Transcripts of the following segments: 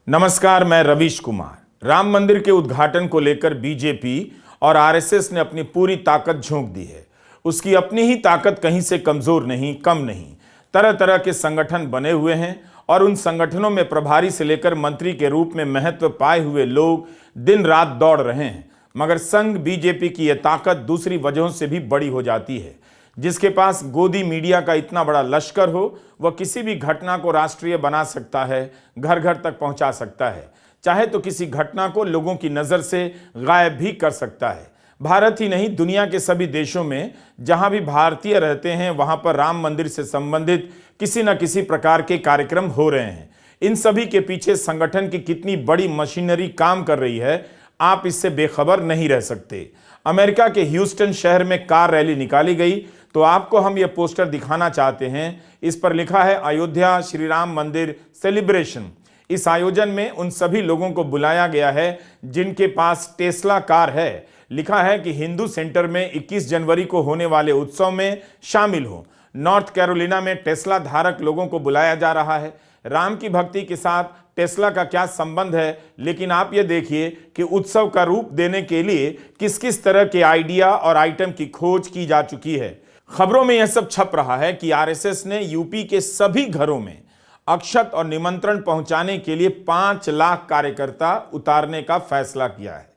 नमस्कार, मैं रवीश कुमार। राम मंदिर के उद्घाटन को लेकर बीजेपी और आरएसएस ने अपनी पूरी ताकत झोंक दी है। उसकी अपनी ही ताकत कहीं से कमजोर नहीं, कम नहीं। तरह तरह के संगठन बने हुए हैं और उन संगठनों में प्रभारी से लेकर मंत्री के रूप में महत्व पाए हुए लोग दिन रात दौड़ रहे हैं। मगर संघ बीजेपी की यह ताकत दूसरी वजहों से भी बड़ी हो जाती है। जिसके पास गोदी मीडिया का इतना बड़ा लश्कर हो, वह किसी भी घटना को राष्ट्रीय बना सकता है, घर घर तक पहुंचा सकता है, चाहे तो किसी घटना को लोगों की नज़र से गायब भी कर सकता है। भारत ही नहीं, दुनिया के सभी देशों में जहां भी भारतीय रहते हैं वहां पर राम मंदिर से संबंधित किसी न किसी प्रकार के कार्यक्रम हो रहे हैं। इन सभी के पीछे संगठन की कितनी बड़ी मशीनरी काम कर रही है, आप इससे बेखबर नहीं रह सकते। अमेरिका के ह्यूस्टन शहर में कार रैली निकाली गई, तो आपको हम यह पोस्टर दिखाना चाहते हैं। इस पर लिखा है अयोध्या श्री राम मंदिर सेलिब्रेशन। इस आयोजन में उन सभी लोगों को बुलाया गया है जिनके पास टेस्ला कार है। लिखा है कि हिंदू सेंटर में 21 जनवरी को होने वाले उत्सव में शामिल हो। नॉर्थ कैरोलिना में टेस्ला धारक लोगों को बुलाया जा रहा है। राम की भक्ति के साथ टेस्ला का क्या संबंध है, लेकिन आप ये देखिए कि उत्सव का रूप देने के लिए किस किस तरह के आइडिया और आइटम की खोज की जा चुकी है। खबरों में यह सब छप रहा है कि आरएसएस ने यूपी के सभी घरों में अक्षत और निमंत्रण पहुंचाने के लिए 5 लाख कार्यकर्ता उतारने का फैसला किया है।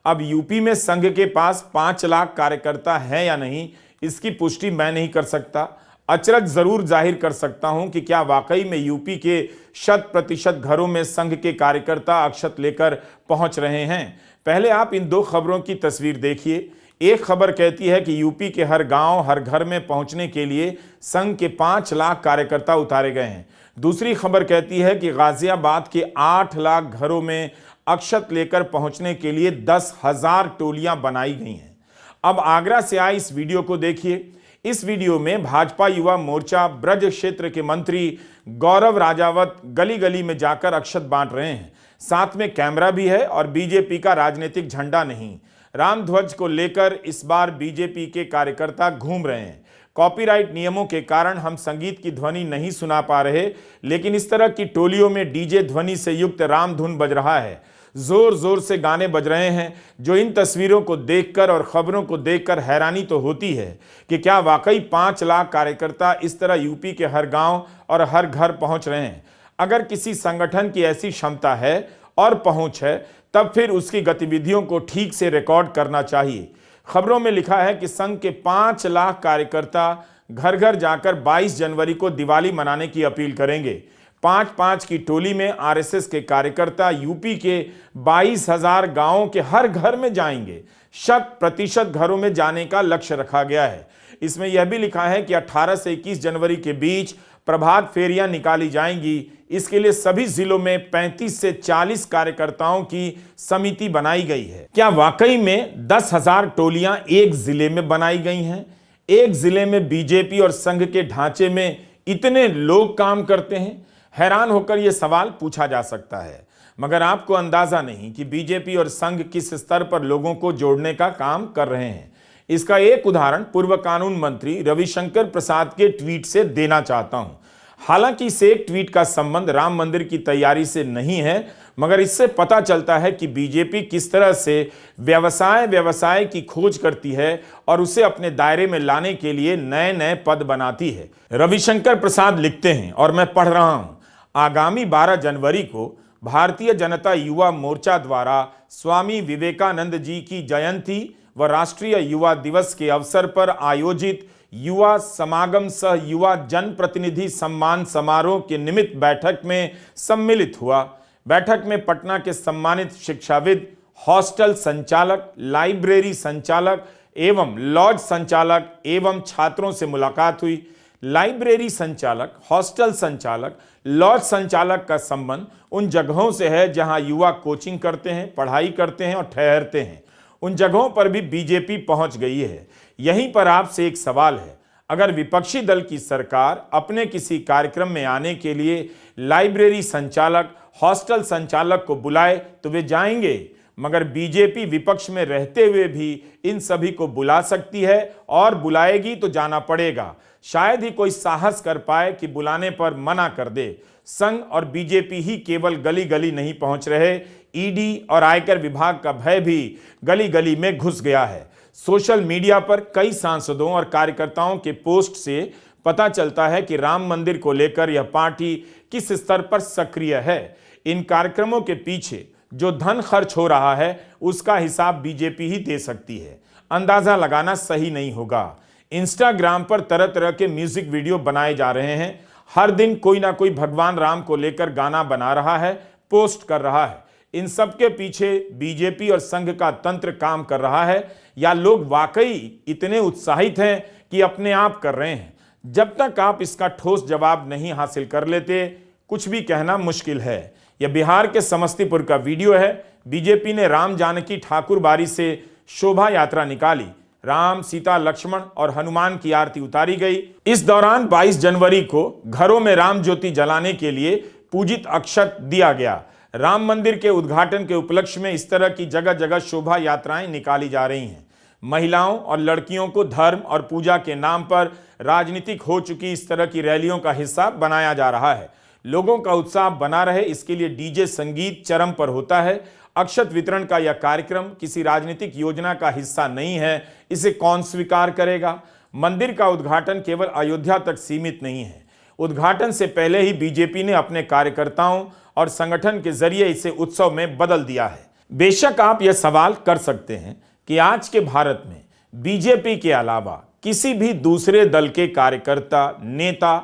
अब यूपी में संघ के पास 5 लाख कार्यकर्ता हैं या नहीं, इसकी पुष्टि मैं नहीं कर सकता। अचरज जरूर जाहिर कर सकता हूं कि क्या वाकई में यूपी के 100% घरों में संघ के कार्यकर्ता अक्षत लेकर पहुंच रहे हैं। पहले आप इन दो खबरों की तस्वीर देखिए। एक खबर कहती है कि यूपी के हर गांव, हर घर में पहुंचने के लिए संघ के 5 लाख कार्यकर्ता उतारे गए हैं। दूसरी खबर कहती है कि गाजियाबाद के 8 लाख घरों में अक्षत लेकर पहुंचने के लिए 10,000 टोलियां बनाई गई हैं। अब आगरा से आए इस वीडियो को देखिए। इस वीडियो में भाजपा युवा मोर्चा ब्रज क्षेत्र के मंत्री गौरव राजावत गली गली में जाकर अक्षत बांट रहे हैं। साथ में कैमरा भी है और बीजेपी का राजनीतिक झंडा नहीं, राम ध्वज को लेकर इस बार बीजेपी के कार्यकर्ता घूम रहे हैं। कॉपीराइट नियमों के कारण हम संगीत की ध्वनि नहीं सुना पा रहे, लेकिन इस तरह की टोलियों में डीजे ध्वनि से युक्त राम धुन बज रहा है। जोर जोर से गाने बज रहे हैं, जो इन तस्वीरों को देखकर और खबरों को देखकर हैरानी तो होती है कि क्या वाकई 5 लाख कार्यकर्ता इस तरह यूपी के हर गांव और हर घर पहुंच रहे हैं। अगर किसी संगठन की ऐसी क्षमता है और पहुंच है, तब फिर उसकी गतिविधियों को ठीक से रिकॉर्ड करना चाहिए। खबरों में लिखा है कि संघ के 5 लाख कार्यकर्ता घर घर जाकर 22 जनवरी को दिवाली मनाने की अपील करेंगे। 5-5 की टोली में आरएसएस के कार्यकर्ता यूपी के 22,000 गांवों के हर घर में जाएंगे। 100% घरों में जाने का लक्ष्य रखा गया है। इसमें यह भी लिखा है कि 18 से 21 जनवरी के बीच प्रभात फेरियां निकाली जाएंगी। इसके लिए सभी जिलों में 35 से 40 कार्यकर्ताओं की समिति बनाई गई है। क्या वाकई में 10,000 टोलियां एक जिले में बनाई गई हैं? एक जिले में बीजेपी और संघ के ढांचे में इतने लोग काम करते हैं? हैरान होकर यह सवाल पूछा जा सकता है। मगर आपको अंदाजा नहीं कि बीजेपी और संघ किस स्तर पर लोगों को जोड़ने का काम कर रहे हैं। इसका एक उदाहरण पूर्व कानून मंत्री रविशंकर प्रसाद के ट्वीट से देना चाहता हूं। हालांकि इस एक ट्वीट का संबंध राम मंदिर की तैयारी से नहीं है, मगर इससे पता चलता है कि बीजेपी किस तरह से व्यवसाय की खोज करती है और उसे अपने दायरे में लाने के लिए नए नए पद बनाती है। रविशंकर प्रसाद लिखते हैं और मैं पढ़ रहा हूं, आगामी 12 जनवरी को भारतीय जनता युवा मोर्चा द्वारा स्वामी विवेकानंद जी की जयंती व राष्ट्रीय युवा दिवस के अवसर पर आयोजित युवा समागम सह युवा जनप्रतिनिधि सम्मान समारोह के निमित्त बैठक में सम्मिलित हुआ। बैठक में पटना के सम्मानित शिक्षाविद, हॉस्टल संचालक, लाइब्रेरी संचालक एवं लॉज संचालक एवं छात्रों से मुलाकात हुई। लाइब्रेरी संचालक, हॉस्टल संचालक, लॉज संचालक का संबंध उन जगहों से है जहां युवा कोचिंग करते हैं, पढ़ाई करते हैं और ठहरते हैं। उन जगहों पर भी बीजेपी पहुंच गई है। यहीं पर आपसे एक सवाल है, अगर विपक्षी दल की सरकार अपने किसी कार्यक्रम में आने के लिए लाइब्रेरी संचालक, हॉस्टल संचालक को बुलाए तो वे जाएंगे, मगर बीजेपी विपक्ष में रहते हुए भी इन सभी को बुला सकती है और बुलाएगी तो जाना पड़ेगा। शायद ही कोई साहस कर पाए कि बुलाने पर मना कर दे। संघ और बीजेपी ही केवल गली गली नहीं पहुंच रहे, ईडी और आयकर विभाग का भय भी गली गली में घुस गया है। सोशल मीडिया पर कई सांसदों और कार्यकर्ताओं के पोस्ट से पता चलता है कि राम मंदिर को लेकर यह पार्टी किस स्तर पर सक्रिय है। इन कार्यक्रमों के पीछे जो धन खर्च हो रहा है उसका हिसाब बीजेपी ही दे सकती है। अंदाजा लगाना सही नहीं होगा। इंस्टाग्राम पर तरह तरह के म्यूजिक वीडियो बनाए जा रहे हैं। हर दिन कोई ना कोई भगवान राम को लेकर गाना बना रहा है, पोस्ट कर रहा है। इन सब के पीछे बीजेपी और संघ का तंत्र काम कर रहा है या लोग वाकई इतने उत्साहित हैं कि अपने आप कर रहे हैं। जब तक आप इसका ठोस जवाब नहीं हासिल कर लेते, कुछ भी कहना मुश्किल है। यह बिहार के समस्तीपुर का वीडियो है। बीजेपी ने राम जानकी ठाकुर बाड़ी से शोभा यात्रा निकाली। राम, सीता, लक्ष्मण और हनुमान की आरती उतारी गई। इस दौरान 22 जनवरी को घरों में राम ज्योति जलाने के लिए पूजित अक्षत दिया गया। राम मंदिर के उद्घाटन के उपलक्ष्य में इस तरह की जगह जगह शोभा यात्राएं निकाली जा रही हैं। महिलाओं और लड़कियों को धर्म और पूजा के नाम पर राजनीतिक हो चुकी इस तरह की रैलियों का हिस्सा बनाया जा रहा है। लोगों का उत्साह बना रहे इसके लिए डीजे संगीत चरम पर होता है। अक्षत वितरण का यह कार्यक्रम किसी राजनीतिक योजना का हिस्सा नहीं है, इसे कौन स्वीकार करेगा। मंदिर का उद्घाटन केवल अयोध्या तक सीमित नहीं है। उद्घाटन से पहले ही बीजेपी ने अपने कार्यकर्ताओं और संगठन के जरिए इसे उत्सव में बदल दिया है। बेशक आप यह सवाल कर सकते हैं कि आज के भारत में बीजेपी के अलावा किसी भी दूसरे दल के कार्यकर्ता, नेता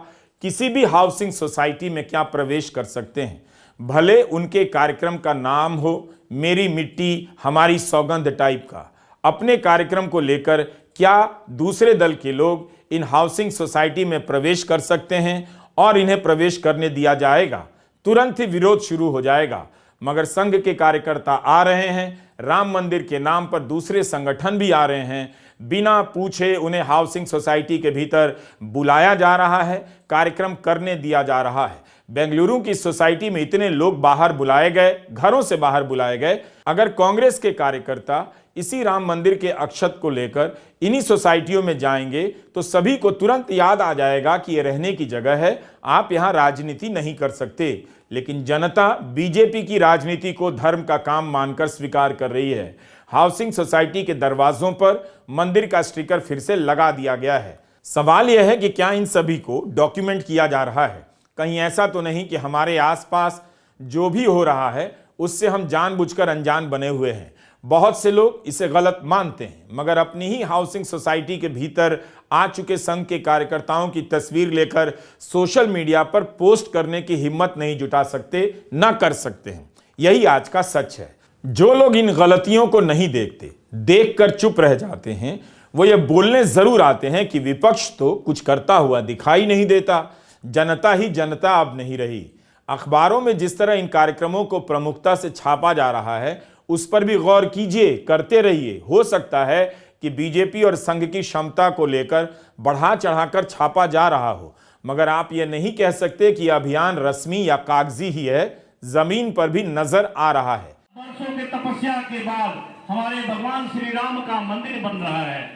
किसी भी हाउसिंग सोसाइटी में क्या प्रवेश कर सकते हैं, भले उनके कार्यक्रम का नाम हो मेरी मिट्टी हमारी सौगंध टाइप का। अपने कार्यक्रम को लेकर क्या दूसरे दल के लोग इन हाउसिंग सोसाइटी में प्रवेश कर सकते हैं और इन्हें प्रवेश करने दिया जाएगा? तुरंत ही विरोध शुरू हो जाएगा। मगर संघ के कार्यकर्ता आ रहे हैं, राम मंदिर के नाम पर दूसरे संगठन भी आ रहे हैं, बिना पूछे उन्हें हाउसिंग सोसाइटी के भीतर बुलाया जा रहा है, कार्यक्रम करने दिया जा रहा है। बेंगलुरु की सोसाइटी में इतने लोग बाहर बुलाए गए, घरों से बाहर बुलाए गए। अगर कांग्रेस के कार्यकर्ता इसी राम मंदिर के अक्षत को लेकर इन्हीं सोसाइटियों में जाएंगे तो सभी को तुरंत याद आ जाएगा कि यह रहने की जगह है, आप यहां राजनीति नहीं कर सकते। लेकिन जनता बीजेपी की राजनीति को धर्म का काम मानकर स्वीकार कर रही है। हाउसिंग सोसाइटी के दरवाजों पर मंदिर का स्टिकर फिर से लगा दिया गया है। सवाल यह है कि क्या इन सभी को डॉक्यूमेंट किया जा रहा है? कहीं ऐसा तो नहीं कि हमारे आसपास जो भी हो रहा है उससे हम जानबूझकर अनजान बने हुए हैं। बहुत से लोग इसे गलत मानते हैं, मगर अपनी ही हाउसिंग सोसाइटी के भीतर आ चुके संघ के कार्यकर्ताओं की तस्वीर लेकर सोशल मीडिया पर पोस्ट करने की हिम्मत नहीं जुटा सकते, ना कर सकते हैं। यही आज का सच है। जो लोग इन गलतियों को नहीं देखते, देखकर चुप रह जाते हैं, वो ये बोलने जरूर आते हैं कि विपक्ष तो कुछ करता हुआ दिखाई नहीं देता, जनता ही जनता अब नहीं रही। अखबारों में जिस तरह इन कार्यक्रमों को प्रमुखता से छापा जा रहा है उस पर भी गौर कीजिए, करते रहिए। हो सकता है कि बीजेपी और संघ की क्षमता को लेकर बढ़ा चढ़ाकर छापा जा रहा हो, मगर आप ये नहीं कह सकते कि अभियान रस्मी या कागजी ही है, जमीन पर भी नजर आ रहा है। वर्षों के तपस्या के बाद हमारे भगवान श्री राम का मंदिर बन रहा है।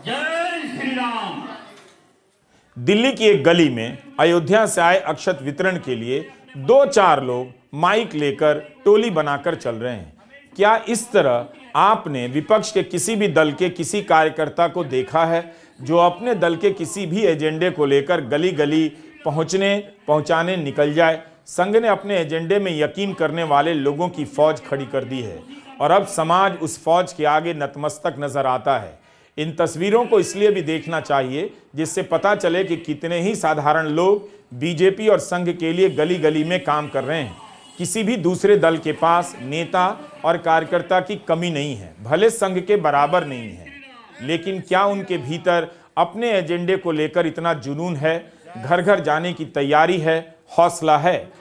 जय श्री राम। दिल्ली की एक गली में अयोध्या से आए अक्षत वितरण के लिए 2-4 लोग माइक लेकर टोली बनाकर चल रहे हैं। क्या इस तरह आपने विपक्ष के किसी भी दल के किसी कार्यकर्ता को देखा है जो अपने दल के किसी भी एजेंडे को लेकर गली गली पहुंचाने निकल जाए? संघ ने अपने एजेंडे में यकीन करने वाले लोगों की फौज खड़ी कर दी है और अब समाज उस फौज के आगे नतमस्तक नजर आता है। इन तस्वीरों को इसलिए भी देखना चाहिए जिससे पता चले कि कितने ही साधारण लोग बीजेपी और संघ के लिए गली गली में काम कर रहे हैं। किसी भी दूसरे दल के पास नेता और कार्यकर्ता की कमी नहीं है, भले संघ के बराबर नहीं है, लेकिन क्या उनके भीतर अपने एजेंडे को लेकर इतना जुनून है, घर घर जाने की तैयारी है, हौसला है?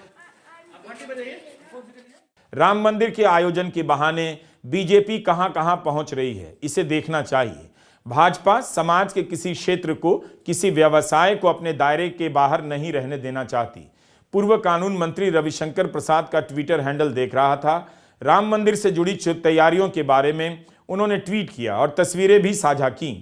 राम मंदिर के आयोजन के बहाने बीजेपी कहां कहां पहुंच रही है, इसे देखना चाहिए। भाजपा समाज के किसी क्षेत्र को, किसी व्यवसाय को अपने दायरे के बाहर नहीं रहने देना चाहती। पूर्व कानून मंत्री रविशंकर प्रसाद का ट्विटर हैंडल देख रहा था। राम मंदिर से जुड़ी तैयारियों के बारे में उन्होंने ट्वीट किया और तस्वीरें भी साझा की।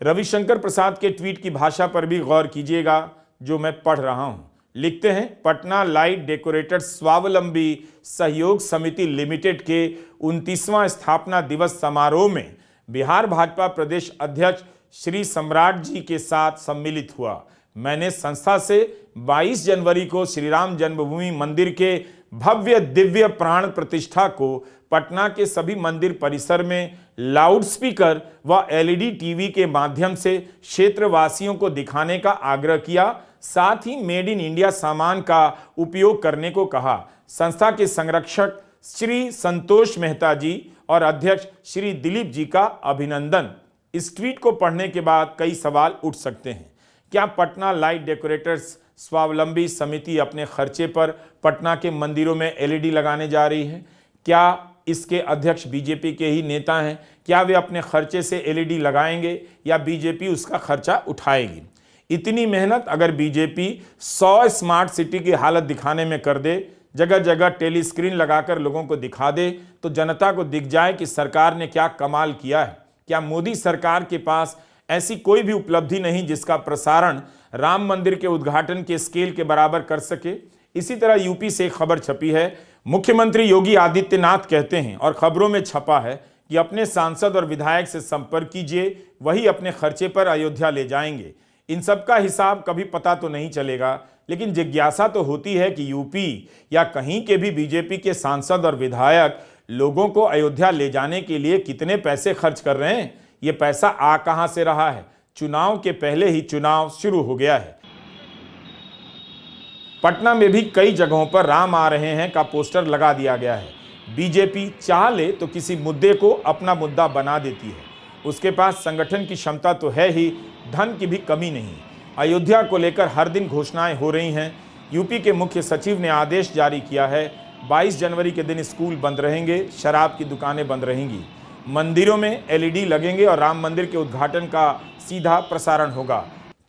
रविशंकर प्रसाद के ट्वीट की भाषा पर भी गौर कीजिएगा जो मैं पढ़ रहा हूं। लिखते हैं, पटना लाइट डेकोरेटर्स स्वावलंबी सहयोग समिति लिमिटेड के 29वां स्थापना दिवस समारोह में बिहार भाजपा प्रदेश अध्यक्ष श्री सम्राट जी के साथ सम्मिलित हुआ। मैंने संस्था से 22 जनवरी को श्री राम जन्मभूमि मंदिर के भव्य दिव्य प्राण प्रतिष्ठा को पटना के सभी मंदिर परिसर में लाउडस्पीकर व एलईडी टीवी के माध्यम से क्षेत्रवासियों को दिखाने का आग्रह किया। साथ ही मेड इन इंडिया सामान का उपयोग करने को कहा। संस्था के संरक्षक श्री संतोष मेहता जी और अध्यक्ष श्री दिलीप जी का अभिनंदन। इस ट्वीट को पढ़ने के बाद कई सवाल उठ सकते हैं। क्या पटना लाइट डेकोरेटर्स स्वावलंबी समिति अपने खर्चे पर पटना के मंदिरों में एलईडी लगाने जा रही है? क्या इसके अध्यक्ष बीजेपी के ही नेता हैं? क्या वे अपने खर्चे से एलईडी लगाएंगे या बीजेपी उसका खर्चा उठाएगी? इतनी मेहनत अगर बीजेपी 100 स्मार्ट सिटी की हालत दिखाने में कर दे, जगह जगह टेलीस्क्रीन लगाकर लोगों को दिखा दे, तो जनता को दिख जाए कि सरकार ने क्या कमाल किया है। क्या मोदी सरकार के पास ऐसी कोई भी उपलब्धि नहीं जिसका प्रसारण राम मंदिर के उद्घाटन के स्केल के बराबर कर सके? इसी तरह यूपी से एक खबर छपी है। मुख्यमंत्री योगी आदित्यनाथ कहते हैं और खबरों में छपा है कि अपने सांसद और विधायक से संपर्क कीजिए, वही अपने खर्चे पर अयोध्या ले जाएंगे। इन सब का हिसाब कभी पता तो नहीं चलेगा, लेकिन जिज्ञासा तो होती है कि यूपी या कहीं के भी बीजेपी के सांसद और विधायक लोगों को अयोध्या ले जाने के लिए कितने पैसे खर्च कर रहे हैं। ये पैसा आ कहां से रहा है? चुनाव के पहले ही चुनाव शुरू हो गया है। पटना में भी कई जगहों पर राम आ रहे हैं का पोस्टर लगा दिया गया है। बीजेपी चाह ले तो किसी मुद्दे को अपना मुद्दा बना देती है। उसके पास संगठन की क्षमता तो है ही, धन की भी कमी नहीं। अयोध्या को लेकर हर दिन घोषणाएं हो रही हैं। यूपी के मुख्य सचिव ने आदेश जारी किया है, 22 जनवरी के दिन स्कूल बंद रहेंगे, शराब की दुकानें बंद रहेंगी, मंदिरों में एलईडी लगेंगे और राम मंदिर के उद्घाटन का सीधा प्रसारण होगा।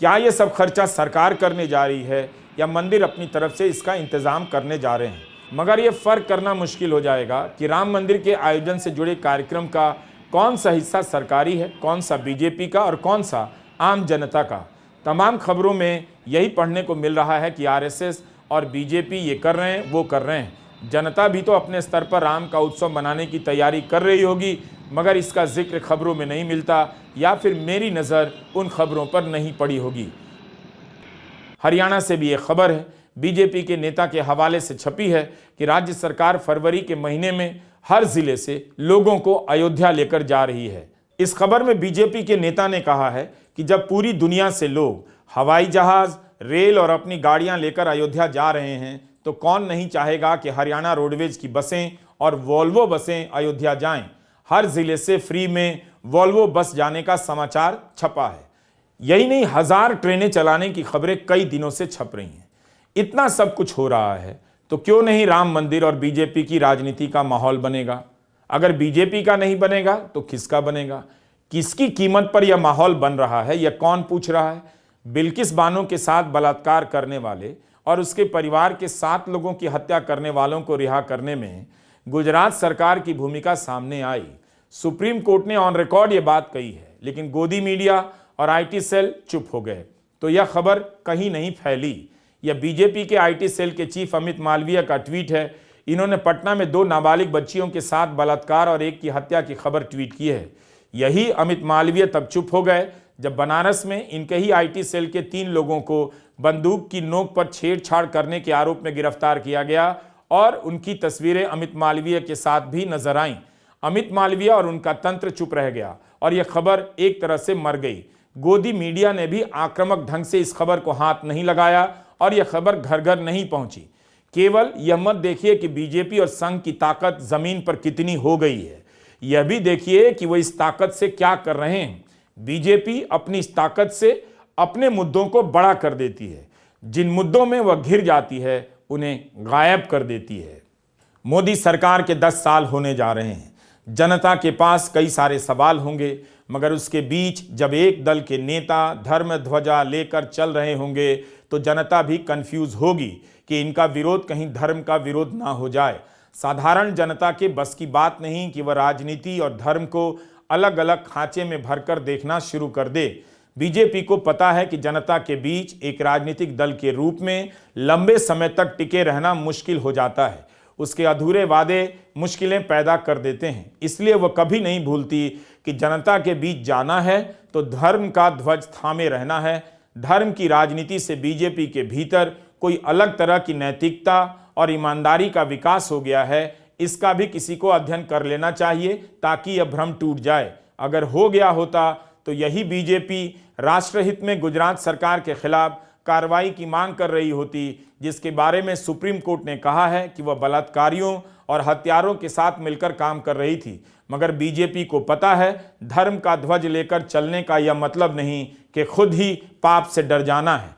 क्या ये सब खर्चा सरकार करने जा रही है या मंदिर अपनी तरफ से इसका इंतजाम करने जा रहे हैं? मगर ये फर्क करना मुश्किल हो जाएगा कि राम मंदिर के आयोजन से जुड़े कार्यक्रम का कौन सा हिस्सा सरकारी है, कौन सा बीजेपी का और कौन सा आम जनता का। तमाम खबरों में यही पढ़ने को मिल रहा है कि आरएसएस और बीजेपी ये कर रहे हैं, वो कर रहे हैं। जनता भी तो अपने स्तर पर राम का उत्सव मनाने की तैयारी कर रही होगी, मगर इसका जिक्र खबरों में नहीं मिलता, या फिर मेरी नज़र उन खबरों पर नहीं पड़ी होगी। हरियाणा से भी एक खबर है, बीजेपी के नेता के हवाले से छपी है कि राज्य सरकार फरवरी के महीने में हर जिले से लोगों को अयोध्या लेकर जा रही है। इस खबर में बीजेपी के नेता ने कहा है कि जब पूरी दुनिया से लोग हवाई जहाज, रेल और अपनी गाड़ियां लेकर अयोध्या जा रहे हैं, तो कौन नहीं चाहेगा कि हरियाणा रोडवेज की बसें और वॉल्वो बसें अयोध्या जाएं। हर जिले से फ्री में वॉल्वो बस जाने का समाचार छपा है। यही नहीं, 1000 ट्रेनें चलाने की खबरें कई दिनों से छप रही हैं। इतना सब कुछ हो रहा है तो क्यों नहीं राम मंदिर और बीजेपी की राजनीति का माहौल बनेगा? अगर बीजेपी का नहीं बनेगा तो किसका बनेगा? किसकी कीमत पर यह माहौल बन रहा है, यह कौन पूछ रहा है? बिल्किस बानो के साथ बलात्कार करने वाले और उसके परिवार के 7 लोगों की हत्या करने वालों को रिहा करने में गुजरात सरकार की भूमिका सामने आई। सुप्रीम कोर्ट ने ऑन रिकॉर्ड ये बात कही है, लेकिन गोदी मीडिया और आईटी सेल चुप हो गए, तो यह खबर कहीं नहीं फैली। यह बीजेपी के आईटी सेल के चीफ अमित मालवीय का ट्वीट है। इन्होंने पटना में 2 नाबालिग बच्चियों के साथ बलात्कार और एक की हत्या की खबर ट्वीट की है। यही अमित मालवीय तब चुप हो गए जब बनारस में इनके ही आईटी सेल के 3 लोगों को बंदूक की नोक पर छेड़छाड़ करने के आरोप में गिरफ्तार किया गया और उनकी तस्वीरें अमित मालवीय के साथ भी नजर आईं। अमित मालवीय और उनका तंत्र चुप रह गया और यह खबर एक तरह से मर गई। गोदी मीडिया ने भी आक्रामक ढंग से इस खबर को हाथ नहीं लगाया और यह खबर घर घर नहीं पहुंची। केवल यह मत देखिए कि बीजेपी और संघ की ताकत जमीन पर कितनी हो गई है, यह भी देखिए कि वो इस ताकत से क्या कर रहे हैं। बीजेपी अपनी इस ताकत से अपने मुद्दों को बड़ा कर देती है, जिन मुद्दों में वह घिर जाती है उन्हें गायब कर देती है। मोदी सरकार के 10 साल होने जा रहे हैं। जनता के पास कई सारे सवाल होंगे, मगर उसके बीच जब एक दल के नेता धर्म ध्वजा लेकर चल रहे होंगे तो जनता भी कंफ्यूज होगी कि इनका विरोध कहीं धर्म का विरोध ना हो जाए। साधारण जनता के बस की बात नहीं कि वह राजनीति और धर्म को अलग अलग खांचे में भरकर देखना शुरू कर दे। बीजेपी को पता है कि जनता के बीच एक राजनीतिक दल के रूप में लंबे समय तक टिके रहना मुश्किल हो जाता है। उसके अधूरे वादे मुश्किलें पैदा कर देते हैं। इसलिए वह कभी नहीं भूलती कि जनता के बीच जाना है तो धर्म का ध्वज थामे रहना है। धर्म की राजनीति से बीजेपी के भीतर कोई अलग तरह की नैतिकता और ईमानदारी का विकास हो गया है, इसका भी किसी को अध्ययन कर लेना चाहिए ताकि यह भ्रम टूट जाए। अगर हो गया होता तो यही बीजेपी राष्ट्रहित में गुजरात सरकार के खिलाफ कार्रवाई की मांग कर रही होती, जिसके बारे में सुप्रीम कोर्ट ने कहा है कि वह बलात्कारियों और हत्यारों के साथ मिलकर काम कर रही थी। मगर बीजेपी को पता है धर्म का ध्वज लेकर चलने का यह मतलब नहीं कि खुद ही पाप से डर जाना है।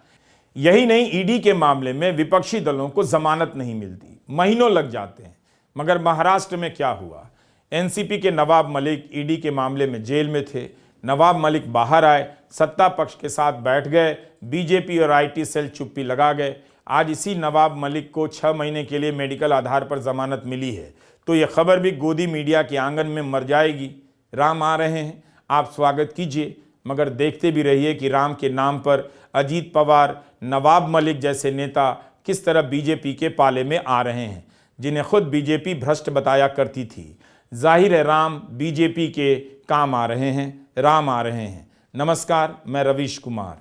यही नहीं, ईडी के मामले में विपक्षी दलों को जमानत नहीं मिलती, महीनों लग जाते हैं। मगर महाराष्ट्र में क्या हुआ? एनसीपी के नवाब मलिक ईडी के मामले में जेल में थे। नवाब मलिक बाहर आए, सत्ता पक्ष के साथ बैठ गए, बीजेपी और आईटी सेल चुप्पी लगा गए। आज इसी नवाब मलिक को 6 महीने के लिए मेडिकल आधार पर जमानत मिली है, तो यह खबर भी गोदी मीडिया के आंगन में मर जाएगी। राम आ रहे हैं, आप स्वागत कीजिए, मगर देखते भी रहिए कि राम के नाम पर अजीत पवार, नवाब मलिक जैसे नेता किस तरह बीजेपी के पाले में आ रहे हैं, जिन्हें खुद बीजेपी भ्रष्ट बताया करती थी। जाहिर है राम बीजेपी के काम आ रहे हैं, राम आ रहे हैं। नमस्कार, मैं रवीश कुमार।